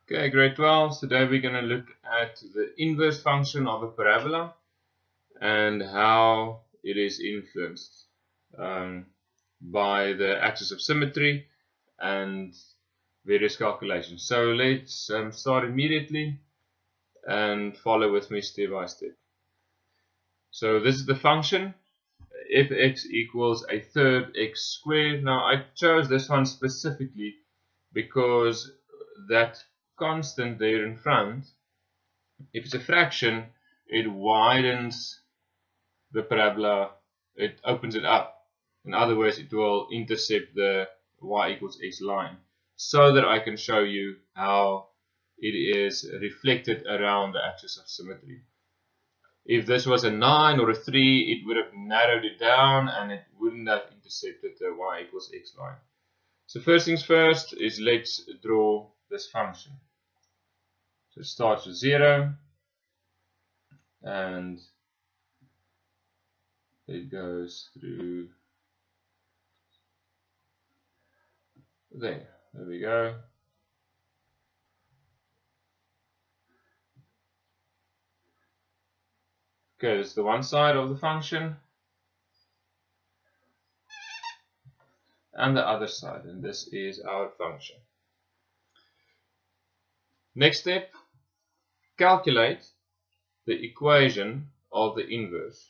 Okay, grade 12. Today we're going to look at the inverse function of a parabola and how it is influenced by the axis of symmetry and various calculations. So let's start immediately and follow with me step by step. So this is the function fx equals a third x squared. Now I chose this one specifically because that constant there in front, if it's a fraction, it widens the parabola, it opens it up. In other words, it will intercept the y equals x line, so that I can show you how it is reflected around the axis of symmetry. If this was a 9 or a 3, it would have narrowed it down and it wouldn't have intercepted the y equals x line. So first things first is let's draw this function. So it starts with 0 and it goes through there. There we go. Okay, this is the one side of the function and the other side, and this is our function. Next step, calculate the equation of the inverse.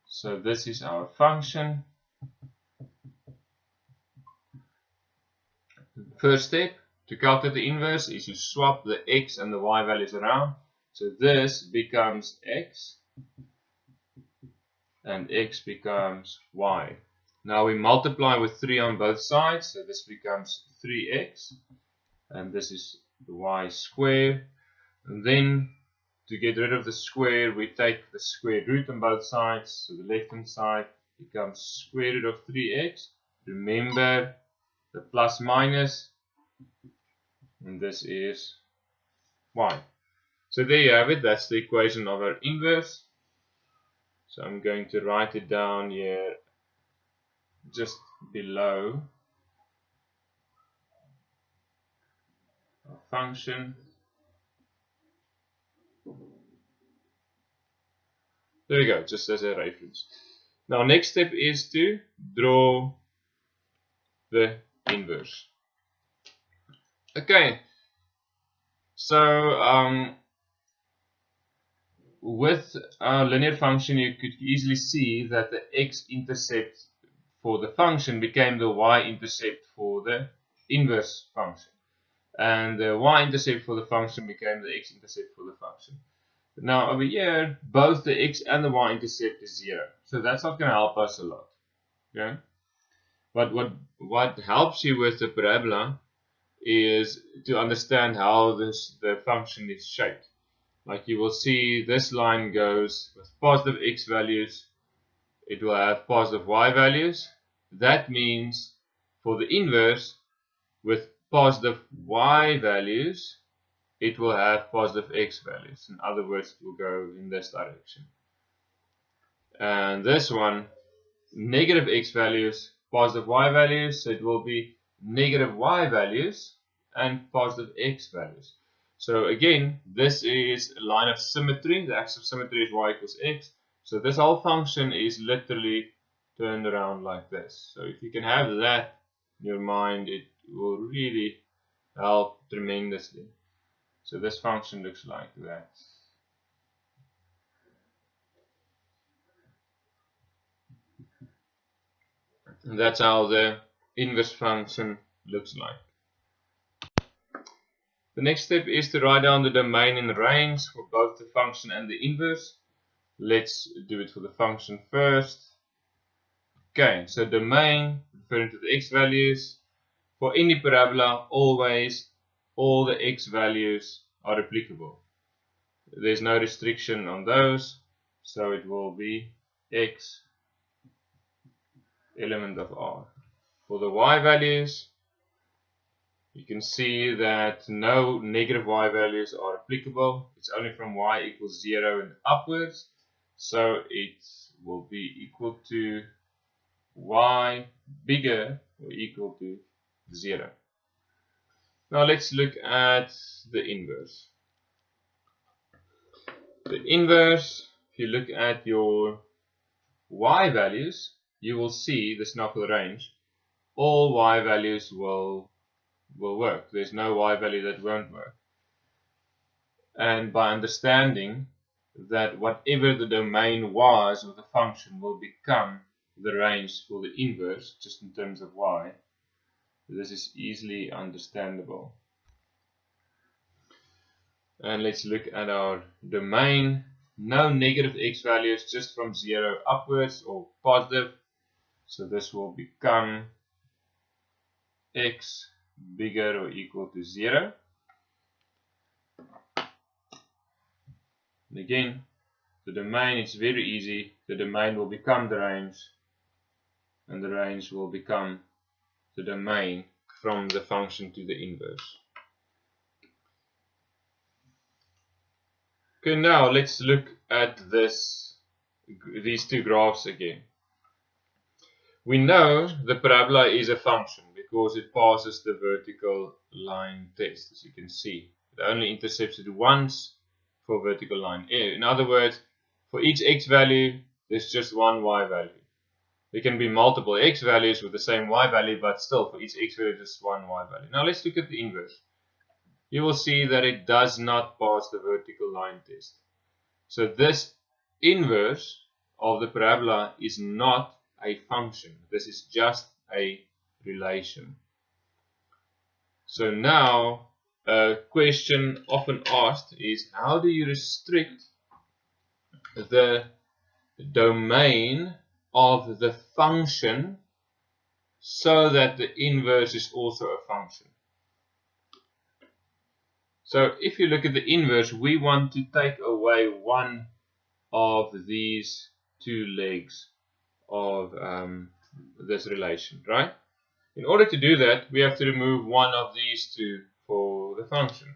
So this is our function. First step to calculate the inverse is you swap the x and the y values around. So this becomes x and x becomes y. Now we multiply with 3 on both sides, so this becomes 3x and this is the y squared. And then to get rid of the square, we take the square root on both sides, so the left hand side becomes square root of 3x. Remember the plus minus, and this is y. So there you have it, that's the equation of our inverse. So I'm going to write it down here just below our function. There we go, just as a reference. Now next step is to draw the inverse. Okay, so with our linear function you could easily see that the x-intercept for the function became the y-intercept for the inverse function, and the y-intercept for the function became the x-intercept for the function. Now over here, both the x and the y-intercept is 0, so that's not going to help us a lot. Okay? But what helps you with the parabola is to understand how the function is shaped. Like you will see, this line goes with positive x values, it will have positive y values. That means for the inverse, with positive y values, it will have positive x values. In other words, it will go in this direction. And this one, negative x values, positive y values, so it will be negative y values and positive x values. So again, this is a line of symmetry. The axis of symmetry is y equals x. So this whole function is literally turned around like this. So if you can have that in your mind, it will really help tremendously. So this function looks like that. And that's how the inverse function looks like. The next step is to write down the domain and range for both the function and the inverse. Let's do it for the function first. Okay, so domain referring to the x values. For any parabola, always all the x values are applicable. There's no restriction on those, so it will be x element of R. For the y values, you can see that no negative y values are applicable. It's only from y equals 0 and upwards. So it will be equal to y bigger or equal to 0. Now let's look at the inverse. The inverse, if you look at your y values, you will see the Snofel range. All y values will work. There's no y value that won't work. And by understanding that whatever the domain was of the function will become the range for the inverse, just in terms of y, this is easily understandable. And let's look at our domain. No negative x values, just from 0 upwards or positive. So this will become x bigger or equal to 0. And again, the domain, it's very easy. The domain will become the range, and the range will become the domain from the function to the inverse. Okay, now let's look at these two graphs again. We know the parabola is a function because it passes the vertical line test, as you can see. It only intercepts it once for vertical line. In other words, for each x value, there's just one y value. There can be multiple x values with the same y value, but still for each x value, just one y value. Now let's look at the inverse. You will see that it does not pass the vertical line test. So this inverse of the parabola is not a function. This is just a relation. So now a question often asked is, how do you restrict the domain of the function so that the inverse is also a function? So if you look at the inverse, we want to take away one of these two legs of this relation, right? In order to do that, we have to remove one of these two for the function.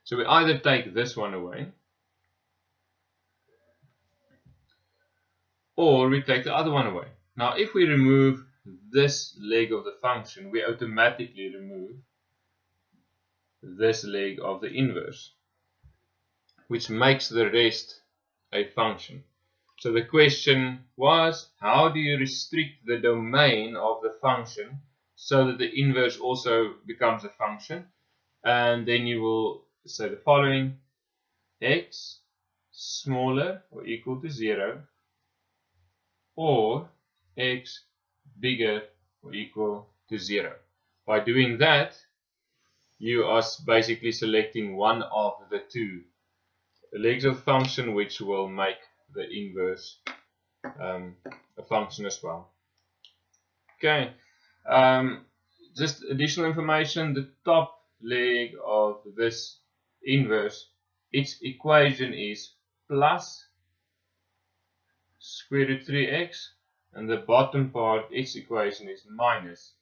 So we either take this one away, or we take the other one away. Now if we remove this leg of the function, we automatically remove this leg of the inverse, which makes the rest a function. So the question was, how do you restrict the domain of the function so that the inverse also becomes a function? And then you will say the following: x smaller or equal to 0, or x bigger or equal to 0. By doing that, you are basically selecting one of the two legs of the function, which will make the inverse a function as well. Okay, just additional information: the top leg of this inverse, its equation is plus square root 3x, and the bottom part, its equation is minus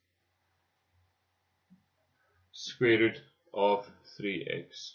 square root of 3x.